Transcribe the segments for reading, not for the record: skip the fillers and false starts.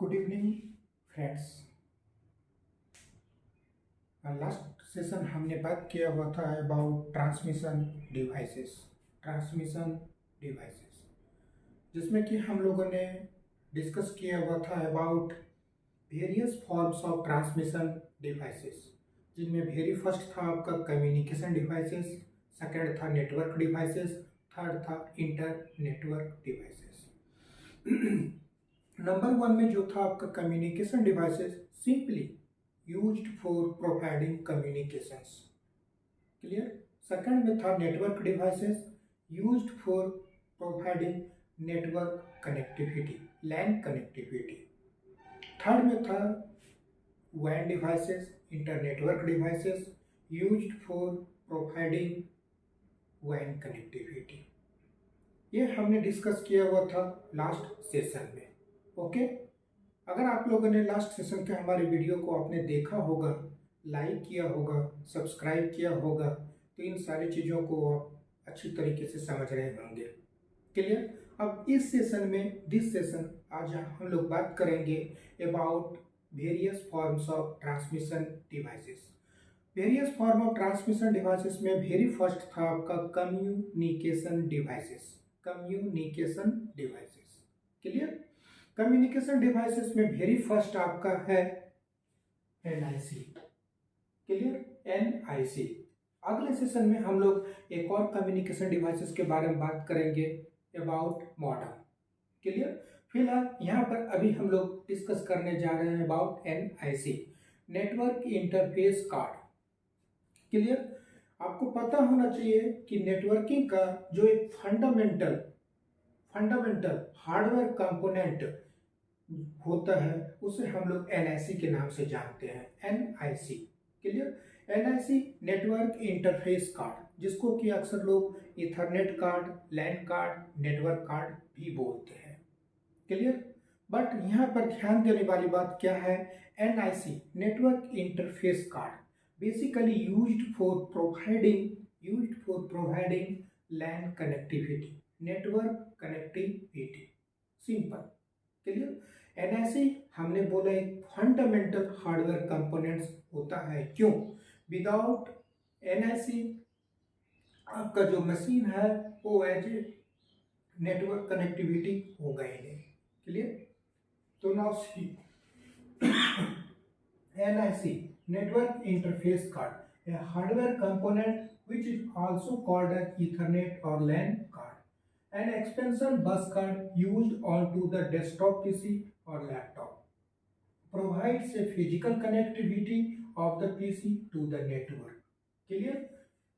Good evening friends. Last session हमने बात किया हुआ था अबाउट ट्रांसमिशन डिवाइसेस जिसमें कि हम लोगों ने डिस्कस किया हुआ था about various forms of transmission devices, जिनमें वेरी फर्स्ट था आपका कम्युनिकेशन डिवाइसेस, सेकंड था नेटवर्क डिवाइसेस, थर्ड था inter network devices. Number one में जो था आपका communication devices simply used for providing communications, clear. Second में था network devices used for providing network connectivity, LAN connectivity. Third में था WAN devices, inter network devices used for providing WAN connectivity. ये हमने डिस्कस किया हुआ था लास्ट सेशन में। ओके, अगर आप लोगों ने लास्ट सेशन के हमारे वीडियो को आपने देखा होगा, लाइक किया होगा, सब्सक्राइब किया होगा, तो इन सारी चीज़ों को आप अच्छी तरीके से समझ रहे होंगे, क्लियर। अब इस सेशन में आज हम लोग बात करेंगे about various forms of transmission devices. Various form of transmission devices में वेरी फर्स्ट था आपका communication devices, clear. Communication devices में वेरी फर्स्ट आपका है NIC, क्लियर, NIC। अगले सेशन में हम लोग एक और कम्युनिकेशन डिवाइसेस के बारे में बात करेंगे अबाउट मॉडेम, क्लियर। फिलहाल यहाँ पर अभी हम लोग डिस्कस करने जा रहे हैं about NIC, network interface card, clear. आपको पता होना चाहिए कि नेटवर्किंग का जो एक फंडामेंटल हार्डवेयर कंपोनेंट होता है उसे हम लोग NIC के नाम से जानते हैं, NIC, clear. NIC network interface card, जिसको कि अक्सर लोग इथरनेट कार्ड, लैन कार्ड, नेटवर्क कार्ड भी बोलते हैं, क्लियर। बट यहाँ पर ध्यान देने वाली बात क्या है, NIC network interface card basically used for providing LAN connectivity, network connectivity, simple, clear. NIC हमने बोला एक फंडामेंटल हार्डवेयर कंपोनेंट्स होता है, क्यों, विदाउट NIC आपका जो मशीन है वो एज ए नेटवर्क कनेक्टिविटी होगा ही नहीं, क्लियर। तो now see NIC network interface card, a hardware component which is also called as Ethernet or LAN card, an expansion bus card used onto the desktop PC or laptop, provides a physical connectivity of the PC to the network, clear.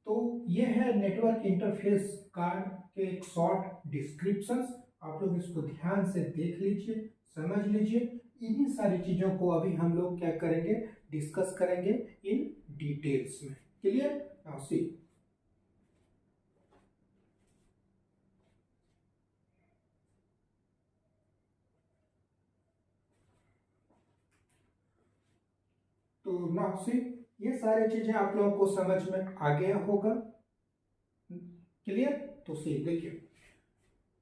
तो ये है network interface card के एक short descriptions, आप लोग इसको ध्यान से देख लीजिए, समझ लीजिए। इन्हीं सारी चीज़ों को अभी हम लोग क्या करेंगे, डिस्कस करेंगे इन डिटेल्स में, क्लियर। नाउ सी, तो नाउ सी, ये सारी चीजें आप लोगों को समझ में आ गया होगा, क्लियर। तो सी देखिए,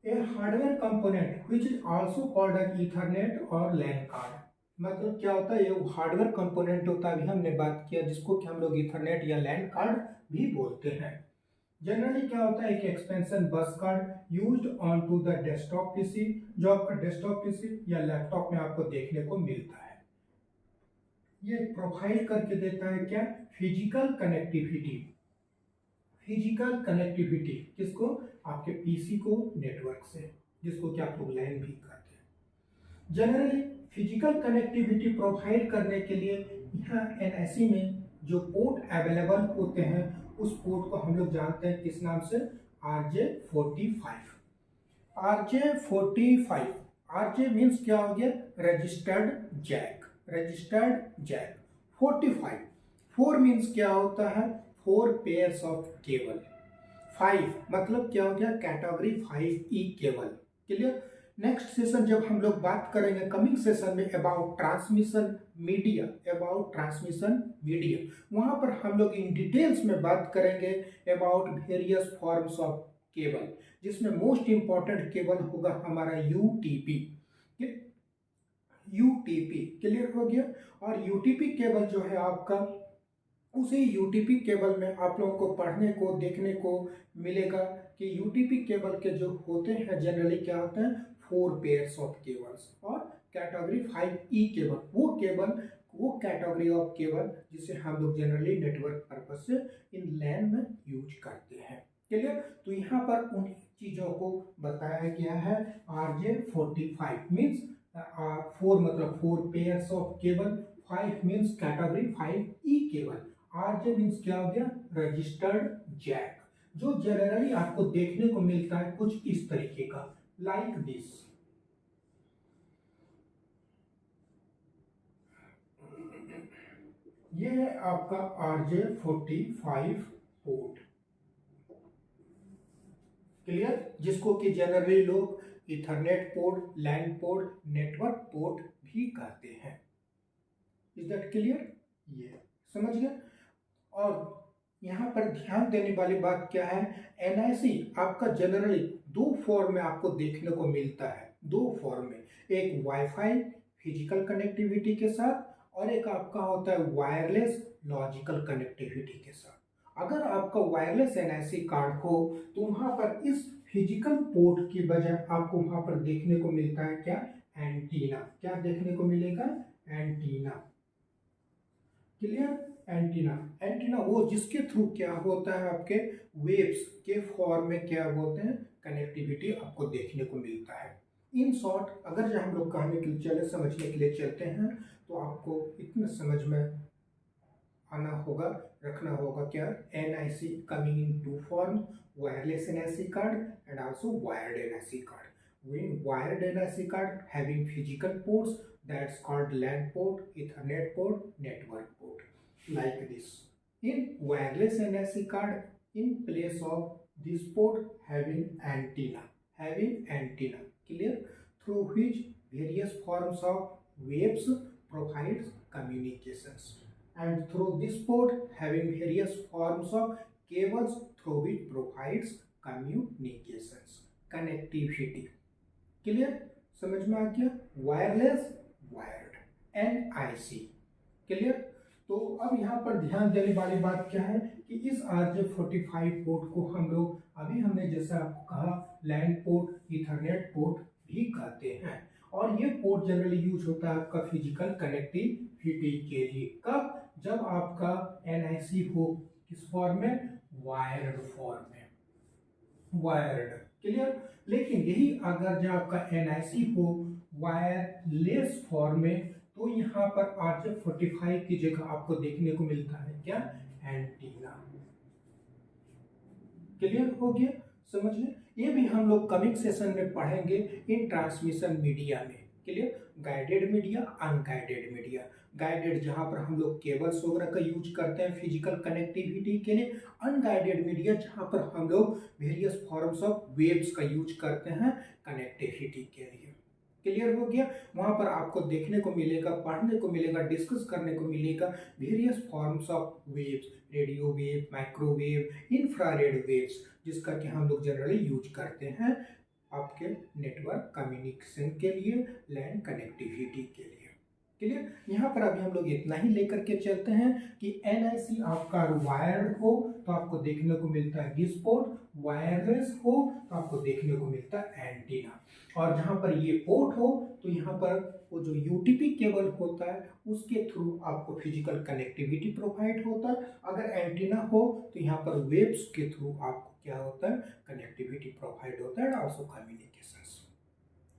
a hardware component which is also called as Ethernet और लैन कार्ड, मतलब क्या होता है, ये हार्डवेयर कंपोनेंट होता है, अभी हमने बात किया, जिसको कि हम लोग ईथरनेट या लैन कार्ड भी बोलते हैं। जनरली क्या होता है, एक expansion bus card used on to the desktop PC, जो आपका डेस्कटॉप पीसी या लैपटॉप में आपको देखने को मिलता है। ये प्रोवाइड करके देता है क्या, फिजिकल कनेक्टिविटी किसको, आपके पीसी को नेटवर्क से, जिसको कि आप लोग लैन भी करते हैं। जनरली फिजिकल कनेक्टिविटी प्रोवाइड करने के लिए यहाँ NIC में जो पोर्ट अवेलेबल होते हैं उस पोर्ट को हम लोग जानते हैं किस नाम से, RJ45। RJ मीन्स क्या हो गया, रजिस्टर्ड जैक। 45 4 मीन्स क्या होता है, 4 पेयर्स ऑफ केबल। 5 मतलब क्या हो गया, category 5E cable, clear. Next session जब हम लोग बात करेंगे कमिंग सेशन में अबाउट ट्रांसमिशन मीडिया, वहां पर हम लोग इन डिटेल्स में बात करेंगे about various forms of cable, जिसमें मोस्ट इंपॉर्टेंट केबल होगा हमारा UTP, यूटीपी। क्लियर हो गया। और यूटीपी केबल जो है आपका, उसी यूटीपी केबल में आप लोगों को पढ़ने को देखने को मिलेगा कि यूटीपी केबल के जो होते हैं जनरली क्या होते हैं, 4 पेयर्स ऑफ केबल्स। और कैटेगरी 5E केबल, वो कैटेगरी ऑफ केबल जिसे हम लोग जनरली नेटवर्क पर्पस से इन लैन में यूज करते हैं। क्लियर। तो यहाँ पर उन चीजों को बताया गया है। RJ45 मीन्स 4 मतलब 4 pairs of cable, 5 means category 5E cable, RJ means क्या हो गया, रजिस्टर्ड जैक, जो जनरली आपको देखने को मिलता है कुछ इस तरीके का, लाइक दिस। ये है आपका RJ45 पोर्ट। क्लियर। जिसको कि जनरली लोग Ethernet port, LAN port, network port भी कहते हैं। Is that clear? ये समझ गए। और यहाँ पर ध्यान देने वाली बात क्या है, एनआईसी आपका जनरली 2 फॉर्म में आपको देखने को मिलता है, 2 फॉर्म में, एक वाईफाई फिजिकल कनेक्टिविटी के साथ और एक आपका होता है वायरलेस लॉजिकल कनेक्टिविटी के साथ। अगर आपका वायरलेस एनआईसी कार्ड हो तो वहां पर इस फिजिकल पोर्ट की बजाय आपको वहां पर देखने को मिलता है क्या, एंटीना। क्या देखने को मिलेगा, एंटीना। क्लियर। एंटीना वो जिसके थ्रू क्या होता है, आपके वेव्स के फॉर्म में क्या बोलते हैं, कनेक्टिविटी आपको देखने को मिलता है। इन शॉर्ट अगर जो हम लोग कहने के लिए चले, समझने के लिए चलते हैं, तो आपको इतना समझ में आना होगा, रखना होगा क्या, NIC coming in 2 form, wireless NIC card and also wired NIC card. When wired NIC card having physical ports, that's called LAN port, Ethernet port, network port, like this. In wireless NIC card, in place of this port having antenna, clear, through which various forms of waves provides communications, and through this port having various forms of cables through which provides communications, connectivity। Clear, समझ में आ गया। Wireless, wired, NIC. Clear. तो अब यहाँ पर ध्यान देने वाली बात क्या है कि इस RJ45 पोर्ट को हम लोग अभी हमने जैसा आपको कहा लैन पोर्ट, इथरनेट पोर्ट भी कहते हैं। और ये पोर्ट जनरली यूज होता है आपका फिजिकल कनेक्टिविटी के लिए। कब, जब आपका एनआईसी हो किस फॉर्म में, वायर्ड फॉर्म में, वायर्ड। क्लियर। लेकिन यही अगर जो आपका एनआईसी हो वायरलेस फॉर्म में, तो यहाँ पर RJ45 की जगह आपको देखने को मिलता है क्या, एंटीना। क्लियर हो गया, समझ लें। ये भी हम लोग कमिंग सेशन में पढ़ेंगे इन ट्रांसमिशन मीडिया में। Clear. Guided media, unguided media. Guided जहां पर हम लोग केबल्स वगैरह का यूज करते हैं फिजिकल कनेक्टिविटी के लिए, अनगाइडेड मीडिया जहां पर हम लोग वेरियस फॉर्म्स ऑफ वेव्स का यूज करते हैं कनेक्टिविटी के लिए। क्लियर हो गया। वहां पर आपको देखने को मिलेगा, पढ़ने को मिलेगा, डिस्कस करने को मिलेगा various forms of waves, radio wave, microwave, infrared waves, जिसका कि हम लोग जनरली यूज करते हैं आपके नेटवर्क कम्युनिकेशन के लिए, लैन कनेक्टिविटी के लिए। क्लियर। यहाँ पर अभी हम लोग इतना ही लेकर के चलते हैं कि एनआईसी आपका वायर्ड हो तो आपको देखने को मिलता है दिस पोर्ट, वायरलेस हो तो आपको देखने को मिलता है एंटीना। और जहाँ पर ये पोर्ट हो तो यहाँ पर वो जो यूटीपी केबल होता है उसके थ्रू आपको फिजिकल कनेक्टिविटी प्रोवाइड होता है। अगर एंटीना हो तो यहाँ पर वेव्स के थ्रू आपको क्या होता है, कनेक्टिविटी प्रोवाइड होता है, also communications.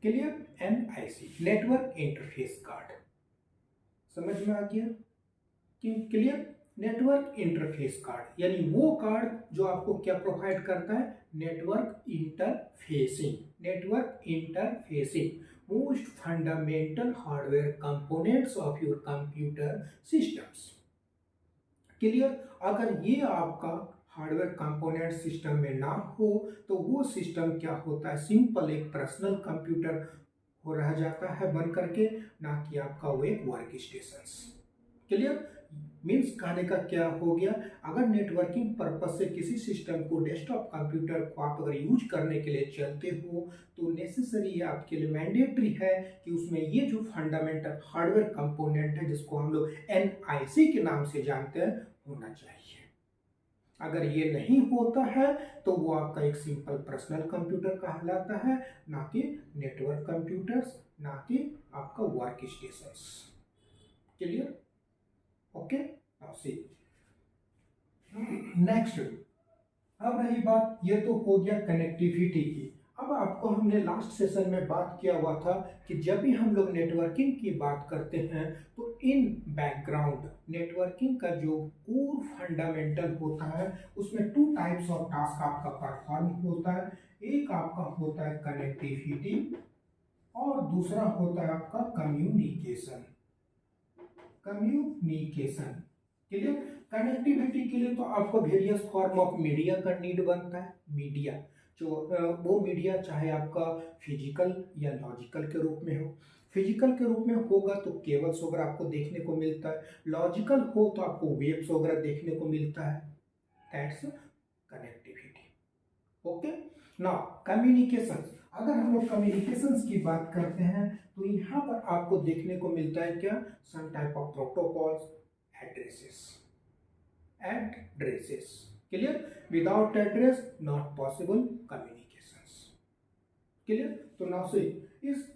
Clear. NIC, network interface card, समझ में आ गया। क्लियर। नेटवर्क इंटरफेस कार्ड यानी वो कार्ड जो आपको क्या प्रोवाइड करता है, network interfacing. Network interfacing most fundamental hardware components of your computer systems. Clear. अगर ये आपका हार्डवेयर कंपोनेंट सिस्टम में ना हो तो वो सिस्टम क्या होता है, सिंपल एक पर्सनल कंप्यूटर हो रह जाता है बन करके, ना कि आपका वो एक वर्क स्टेशन। क्लियर। मीन्स कहने का क्या हो गया, अगर नेटवर्किंग पर्पज से किसी सिस्टम को, डेस्कटॉप कंप्यूटर को आप अगर यूज करने के लिए चलते हो तो नेसेसरी है, आपके लिए मैंडेटरी है कि उसमें ये जो फंडामेंटल हार्डवेयर कंपोनेंट है जिसको हम लोग NIC के नाम से जानते हैं, होना चाहिए। अगर ये नहीं होता है तो वो आपका एक सिंपल पर्सनल कंप्यूटर कहलाता है, ना कि नेटवर्क कंप्यूटर्स, ना कि आपका work station. Clear? Okay, now see next. अब रही बात, ये तो हो गया कनेक्टिविटी की। अब आपको हमने लास्ट सेशन में बात किया हुआ था कि जब भी हम लोग नेटवर्किंग की बात करते हैं तो इन बैकग्राउंड नेटवर्किंग का जो कोर फंडामेंटल होता है उसमें 2 टाइप्स ऑफ टास्क आपका परफॉर्म होता है। एक आपका होता है कनेक्टिविटी और दूसरा होता है आपका कम्युनिकेशन। कम्युनिकेशन के लिए, कनेक्टिविटी के लिए तो आपको वेरियस फॉर्म ऑफ मीडिया का नीड बनता है। मीडिया जो वो मीडिया चाहे आपका फिजिकल या लॉजिकल के रूप में हो। फिजिकल के रूप में होगा तो केबल्स वगैरह आपको देखने को मिलता है, लॉजिकल हो तो आपको वेव्स वगैरह देखने को मिलता है। That's connectivity. Okay, now communication. अगर हम लोग कम्युनिकेशंस की बात करते हैं तो यहाँ पर आपको देखने को मिलता है क्या, some type of protocols, addresses. Clear? Without address not possible communications. Clear? तो नाउ से इस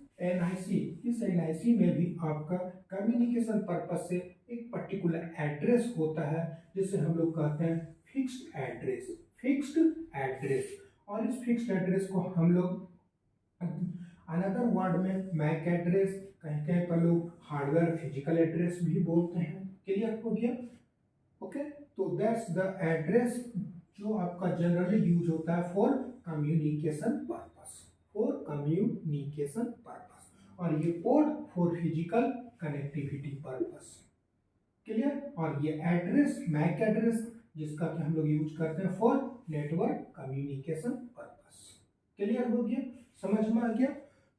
NIC में भी आपका कम्युनिकेशन पर्पज से एक पर्टिकुलर एड्रेस होता है जिसे हम लोग कहते हैं फिक्स्ड एड्रेस। और इस फिक्स्ड एड्रेस को हम लोग अनदर वर्ड में मैक एड्रेस, कहीं कहीं पर लोग हार्डवेयर फिजिकल एड्रेस भी बोलते हैं। क्लियर हो गया? ओके, तो दैट्स द एड्रेस जो आपका जनरली यूज होता है फॉर कम्युनिकेशन पर्पस, और ये code for physical connectivity purpose. Clear? और ये एड्रेस मैक एड्रेस जिसका कि हम लोग यूज करते हैं for network communication purpose. Clear हो गया? समझ में आ गया?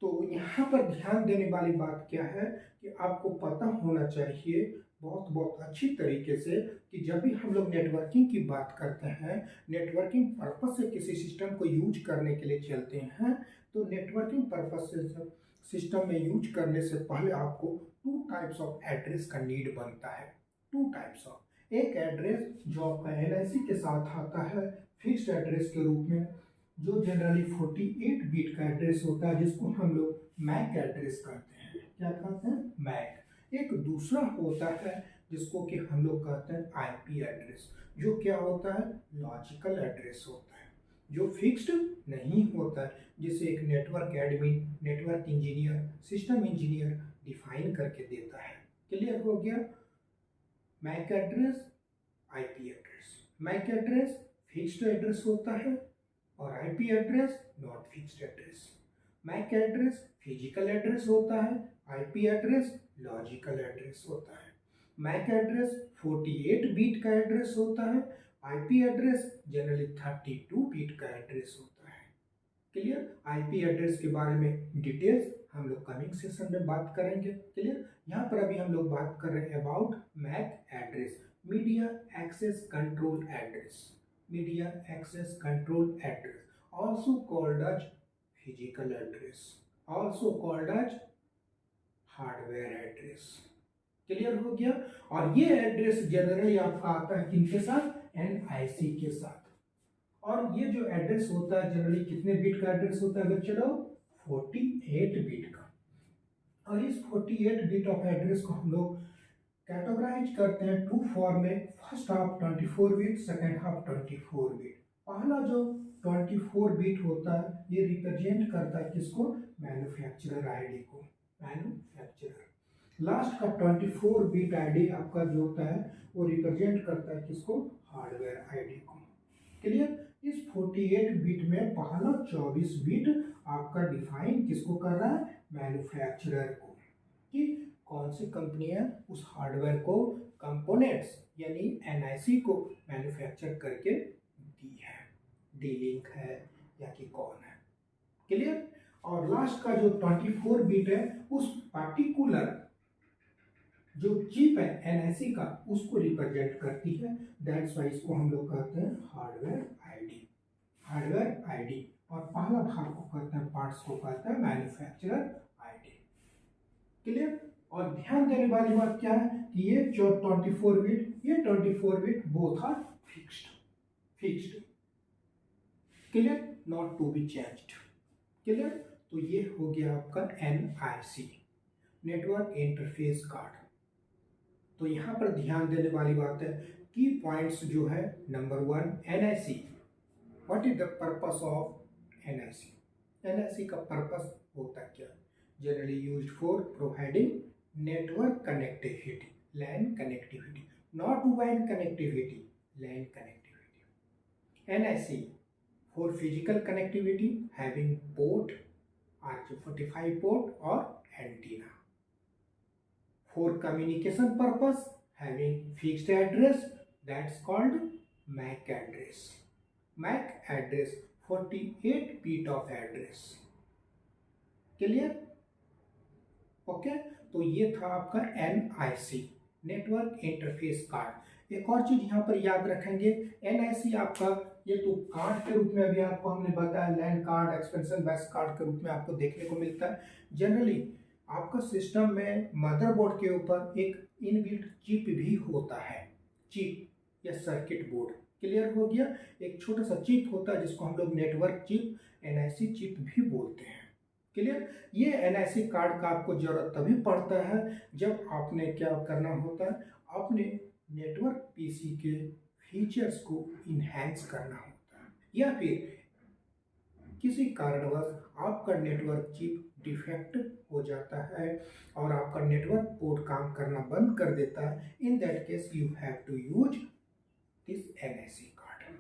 तो यहाँ पर ध्यान देने वाली बात क्या है कि आपको पता होना चाहिए बहुत अच्छी तरीके से कि जब भी हम लोग नेटवर्किंग की बात करते हैं, नेटवर्किंग पर्पस से किसी सिस्टम को यूज करने के लिए चलते हैं, तो नेटवर्किंग पर्पस से सिस्टम में यूज करने से पहले आपको 2 टाइप्स ऑफ एड्रेस का नीड बनता है। 2 टाइप्स ऑफ, एक एड्रेस जो आपका NIC के साथ आता है फिक्स्ड एड्रेस के रूप में, जो जनरली 48 बिट का एड्रेस होता है जिसको हम लोग मैक एड्रेस कहते हैं। क्या कहते हैं? मैक। एक दूसरा होता है जिसको कि हम लोग कहते हैं IP एड्रेस, जो क्या होता है? लॉजिकल एड्रेस होता है, जो फिक्स्ड नहीं होता है, जिसे एक network admin, network engineer, system engineer define करके देता है। क्लियर हो गया? MAC address, IP address. MAC address fixed address होता है और IP address not fixed address. MAC address physical address होता है, IP एड्रेस लॉजिकल एड्रेस होता है। मैक एड्रेस 48 बिट का एड्रेस होता है, IP एड्रेस जनरली 32 बिट का एड्रेस होता है। क्लियर? IP एड्रेस के बारे में डिटेल्स हम लोग कमिंग सेशन में बात करेंगे। क्लियर? यहाँ पर अभी हम लोग बात कर रहे हैं about MAC address, media access control address. Media access control address, also called as physical address, also called as hardware address. Clear हो गया? और ये एड्रेस जनरली आपका आता है किनके साथ? NIC के साथ। और ये जो एड्रेस होता है जनरली कितने बिट का एड्रेस होता है बच्चे लोग? 48 बिट का। और इस 48 बिट ऑफ एड्रेस को हम लोग कैटेगराइज करते हैं 2 फॉर्म में, first half 24 bit, second half 24 bit. पहला जो 24 बिट होता है ये रिप्रेजेंट करता है किसको? मैन्युफैक्चरर आईडी को, मैन्युफैक्चरर। लास्ट का 24 बिट आईडी आपका जो होता है वो रिप्रेजेंट करता है किसको? हार्डवेयर आईडी को। क्लियर? इस 48 बिट में पहला 24 बिट आपका डिफाइन किसको कर रहा है? मैन्युफैक्चरर को, कि कौन सी कंपनियां उस हार्डवेयर को कंपोनेंट्स यानी NIC को मैन्युफैक्चर करके दी है, D-Link है या कि कौन है। क्लियर? और लास्ट का जो 24 बिट है उस पार्टिकुलर जो चिप है एनआईसी का उसको रिप्रेजेंट करती है, दैट्स वाई इसको हम लोग कहते हैं हार्डवेयर आईडी। हार्डवेयर आईडी और पहला भाग को कहते हैं, पार्ट्स को कहते हैं मैन्युफैक्चरर आईडी। क्लियर। और ध्यान देने वाली बात क्या है कि ये जो 24 बिट, ये 24 bit both are fixed. Clear, not to be changed. Clear. तो ये हो गया आपका एनआईसी, नेटवर्क इंटरफेस कार्ड। तो यहाँ पर ध्यान देने वाली बात है की पॉइंट्स जो है, number 1 NIC. What is the purpose of NIC? NIC का पर्पस होता क्या? Generally used for providing network connectivity, LAN connectivity, not वाइन connectivity, LAN connectivity. NIC for physical connectivity having port, RJ45 port or antenna. For communication purpose having fixed address, that's called MAC address. MAC address 48 bit of address. Clear? Okay, तो ये था आपका NIC, network interface card. एक और चीज यहाँ पर याद रखेंगे, NIC आपका ये तो कार्ड के रूप में अभी आपको हमने बताया, लैन कार्ड, एक्सपेंशन बेस कार्ड के रूप में आपको देखने को मिलता है। जनरली आपका सिस्टम में मदरबोर्ड के ऊपर एक इनबिल्ट चिप भी होता है, चिप या सर्किट बोर्ड। क्लियर हो गया? एक छोटा सा चिप होता है जिसको हम लोग नेटवर्क चिप, NIC चिप भी बोलते हैं। क्लियर? ये एनआईसी कार्ड का आपको जरूरत तभी पड़ता है जब आपने क्या करना होता है, अपने नेटवर्क पीसी के फीचर्स को इनहैंस करना होता है, या फिर किसी कारणवश आपका नेटवर्क चिप डिफेक्ट हो जाता है और आपका नेटवर्क पोर्ट काम करना बंद कर देता है। In that case you have to use this NIC card.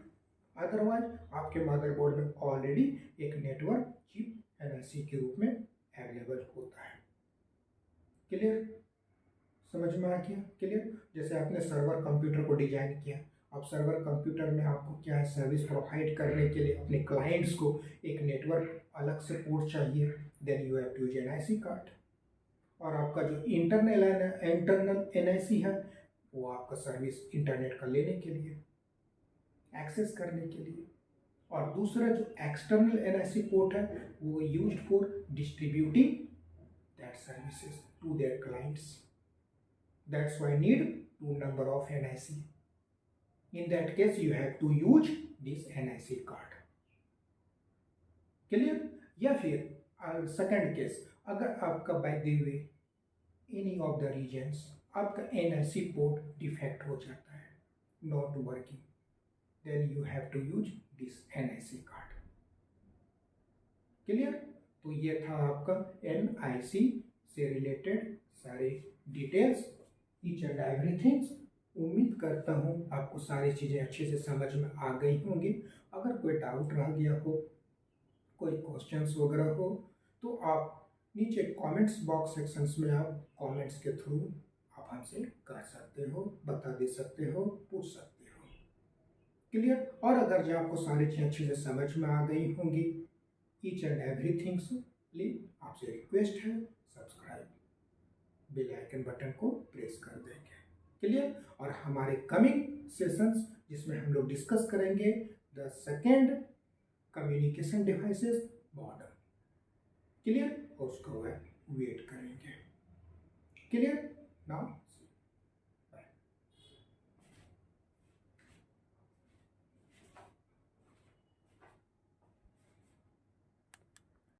Otherwise आपके मदरबोर्ड में ऑलरेडी एक नेटवर्क चिप एनआईसी के रूप में अवेलेबल होता है। क्लियर? समझ में आ गया? क्लियर? जैसे आपने सर्वर कंप्यूटर को डिजाइन किया, अब सर्वर कंप्यूटर में आपको क्या है, सर्विस प्रोवाइड करने के लिए अपने क्लाइंट्स को एक नेटवर्क अलग से पोर्ट चाहिए, then you have to use NIC card. और आपका जो इंटरनल एनआईसी है वो आपका सर्विस इंटरनेट का लेने के लिए, एक्सेस करने के लिए। और दूसरा जो एक्सटर्नल एनआईसी पोर्ट है वो used for distributing that services to their clients. That's why need 2 number of NIC. In that case you have to use this NIC card. Clear? या फिर सेकंड केस, अगर आपका by the way any of the reasons आपका NIC port defect हो जाता है, not working, then you have to use this NIC card. Clear? तो ये था आपका NIC से रिलेटेड सारे डिटेल्स, ईच एंड एवरीथिंग। उम्मीद करता हूँ आपको सारी चीज़ें अच्छे से समझ में आ गई होंगी। अगर कोई डाउट रह गया हो, कोई क्वेश्चंस वगैरह हो, तो आप नीचे कमेंट्स बॉक्स सेक्शंस में आप कमेंट्स के थ्रू आप हमसे कर सकते हो, बता दे सकते हो, पूछ सकते हो। क्लियर? और अगर जो आपको सारी चीज़ें अच्छे से समझ में आ गई होंगी, ईच एंड एवरीथिंग, प्लीज आपसे रिक्वेस्ट है सब्सक्राइब, बेल आइकन बटन को प्रेस कर देंगे। क्लियर? और हमारे कमिंग सेशंस जिसमें हम लोग डिस्कस करेंगे the second communication devices model. Clear? उसको वेट करेंगे। क्लियर? नाउ